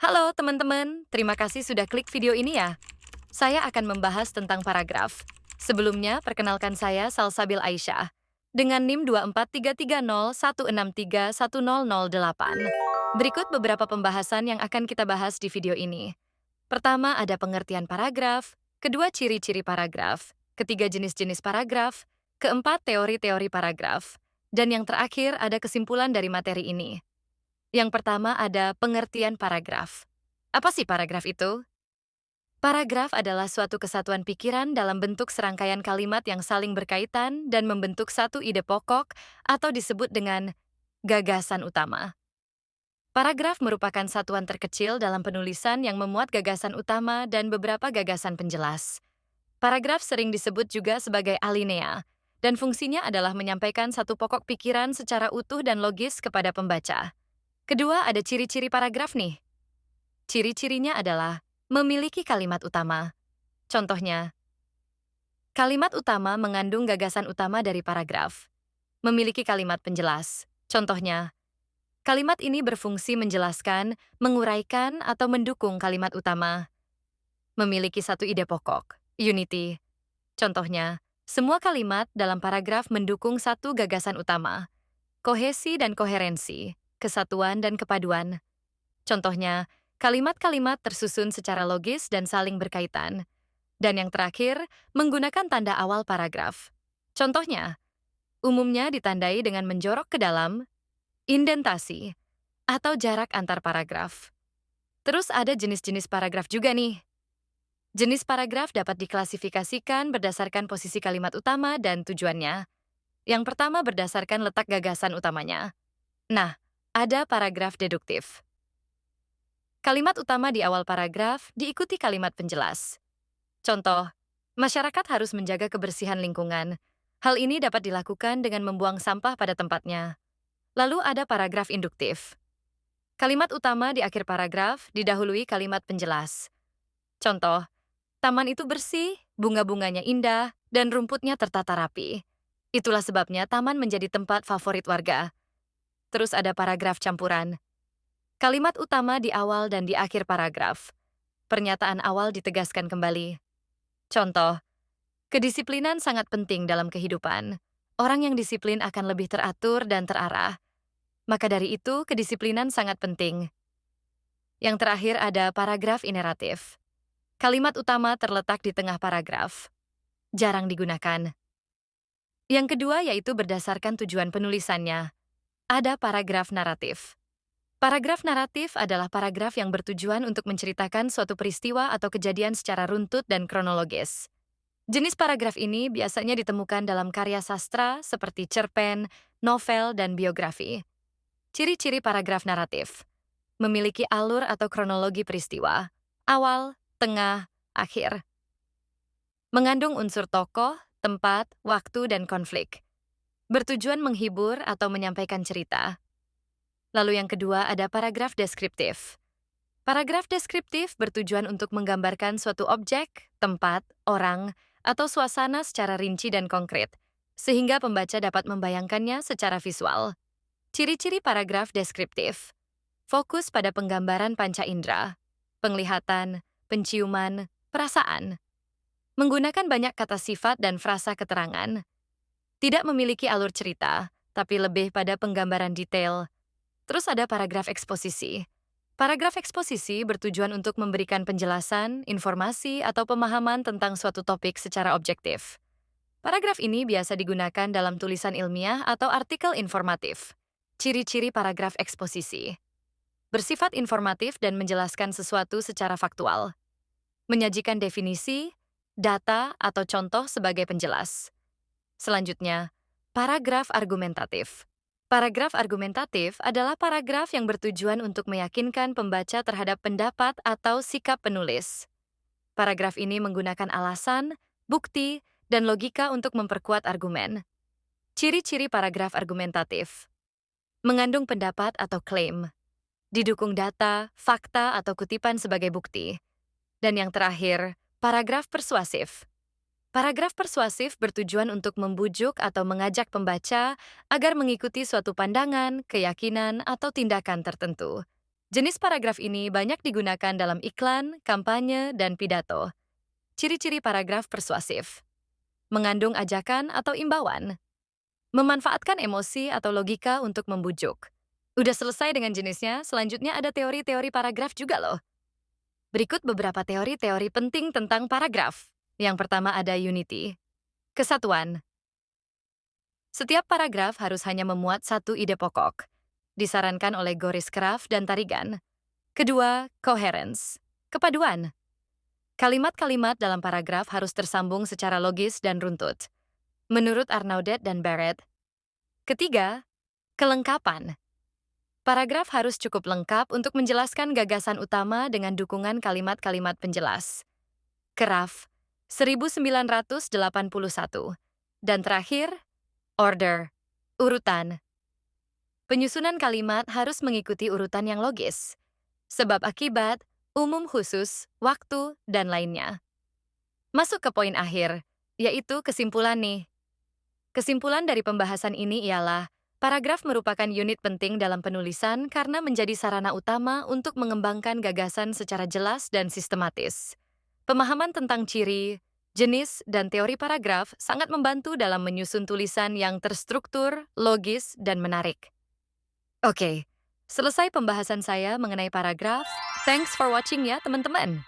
Halo teman-teman, terima kasih sudah klik video ini ya. Saya akan membahas tentang paragraf. Sebelumnya, perkenalkan saya Salsabil Aisyah. Dengan NIM 2433016310008. Berikut beberapa pembahasan yang akan kita bahas di video ini. Pertama, ada pengertian paragraf. Kedua, ciri-ciri paragraf. Ketiga, jenis-jenis paragraf. Keempat, teori-teori paragraf. Dan yang terakhir, ada kesimpulan dari materi ini. Yang pertama ada pengertian paragraf. Apa sih paragraf itu? Paragraf adalah suatu kesatuan pikiran dalam bentuk serangkaian kalimat yang saling berkaitan dan membentuk satu ide pokok atau disebut dengan gagasan utama. Paragraf merupakan satuan terkecil dalam penulisan yang memuat gagasan utama dan beberapa gagasan penjelas. Paragraf sering disebut juga sebagai alinea, dan fungsinya adalah menyampaikan satu pokok pikiran secara utuh dan logis kepada pembaca. Kedua, ada ciri-ciri paragraf nih. Ciri-cirinya adalah memiliki kalimat utama. Contohnya, kalimat utama mengandung gagasan utama dari paragraf. Memiliki kalimat penjelas. Contohnya, kalimat ini berfungsi menjelaskan, menguraikan, atau mendukung kalimat utama. Memiliki satu ide pokok. Unity. Contohnya, semua kalimat dalam paragraf mendukung satu gagasan utama. Kohesi dan koherensi. Kesatuan dan kepaduan. Contohnya, kalimat-kalimat tersusun secara logis dan saling berkaitan. Dan yang terakhir, menggunakan tanda awal paragraf. Contohnya, umumnya ditandai dengan menjorok ke dalam, indentasi, atau jarak antar paragraf. Terus ada jenis-jenis paragraf juga nih. Jenis paragraf dapat diklasifikasikan berdasarkan posisi kalimat utama dan tujuannya. Yang pertama berdasarkan letak gagasan utamanya. Nah, ada paragraf deduktif. Kalimat utama di awal paragraf diikuti kalimat penjelas. Contoh, masyarakat harus menjaga kebersihan lingkungan. Hal ini dapat dilakukan dengan membuang sampah pada tempatnya. Lalu ada paragraf induktif. Kalimat utama di akhir paragraf didahului kalimat penjelas. Contoh, taman itu bersih, bunga-bunganya indah, dan rumputnya tertata rapi. Itulah sebabnya taman menjadi tempat favorit warga. Terus ada paragraf campuran. Kalimat utama di awal dan di akhir paragraf. Pernyataan awal ditegaskan kembali. Contoh, kedisiplinan sangat penting dalam kehidupan. Orang yang disiplin akan lebih teratur dan terarah. Maka dari itu, kedisiplinan sangat penting. Yang terakhir ada paragraf ineratif. Kalimat utama terletak di tengah paragraf. Jarang digunakan. Yang kedua yaitu berdasarkan tujuan penulisannya. Ada paragraf naratif. Paragraf naratif adalah paragraf yang bertujuan untuk menceritakan suatu peristiwa atau kejadian secara runtut dan kronologis. Jenis paragraf ini biasanya ditemukan dalam karya sastra seperti cerpen, novel, dan biografi. Ciri-ciri paragraf naratif. Memiliki alur atau kronologi peristiwa. Awal, tengah, akhir. Mengandung unsur tokoh, tempat, waktu, dan konflik. Bertujuan menghibur atau menyampaikan cerita. Lalu yang kedua ada paragraf deskriptif. Paragraf deskriptif bertujuan untuk menggambarkan suatu objek, tempat, orang, atau suasana secara rinci dan konkret, sehingga pembaca dapat membayangkannya secara visual. Ciri-ciri paragraf deskriptif. Fokus pada penggambaran panca indera, penglihatan, penciuman, perasaan. Menggunakan banyak kata sifat dan frasa keterangan. Tidak memiliki alur cerita, tapi lebih pada penggambaran detail. Terus ada paragraf eksposisi. Paragraf eksposisi bertujuan untuk memberikan penjelasan, informasi, atau pemahaman tentang suatu topik secara objektif. Paragraf ini biasa digunakan dalam tulisan ilmiah atau artikel informatif. Ciri-ciri paragraf eksposisi. Bersifat informatif dan menjelaskan sesuatu secara faktual. Menyajikan definisi, data, atau contoh sebagai penjelas. Selanjutnya, paragraf argumentatif. Paragraf argumentatif adalah paragraf yang bertujuan untuk meyakinkan pembaca terhadap pendapat atau sikap penulis. Paragraf ini menggunakan alasan, bukti, dan logika untuk memperkuat argumen. Ciri-ciri paragraf argumentatif. Mengandung pendapat atau klaim. Didukung data, fakta, atau kutipan sebagai bukti. Dan yang terakhir, paragraf persuasif. Paragraf persuasif bertujuan untuk membujuk atau mengajak pembaca agar mengikuti suatu pandangan, keyakinan, atau tindakan tertentu. Jenis paragraf ini banyak digunakan dalam iklan, kampanye, dan pidato. Ciri-ciri paragraf persuasif. Mengandung ajakan atau imbauan. Memanfaatkan emosi atau logika untuk membujuk. Udah selesai dengan jenisnya, selanjutnya ada teori-teori paragraf juga loh. Berikut beberapa teori-teori penting tentang paragraf. Yang pertama ada unity. Kesatuan. Setiap paragraf harus hanya memuat satu ide pokok. Disarankan oleh Goris Kraft dan Tarigan. Kedua, coherence. Kepaduan. Kalimat-kalimat dalam paragraf harus tersambung secara logis dan runtut. Menurut Arnaudet dan Barrett. Ketiga, kelengkapan. Paragraf harus cukup lengkap untuk menjelaskan gagasan utama dengan dukungan kalimat-kalimat penjelas. Kraft, 1981. Dan terakhir, order, urutan. Penyusunan kalimat harus mengikuti urutan yang logis. Sebab akibat, umum khusus, waktu, dan lainnya. Masuk ke poin akhir, yaitu kesimpulan nih. Kesimpulan dari pembahasan ini ialah, paragraf merupakan unit penting dalam penulisan karena menjadi sarana utama untuk mengembangkan gagasan secara jelas dan sistematis. Pemahaman tentang ciri, jenis, dan teori paragraf sangat membantu dalam menyusun tulisan yang terstruktur, logis, dan menarik. Oke, selesai pembahasan saya mengenai paragraf. Thanks for watching ya, teman-teman.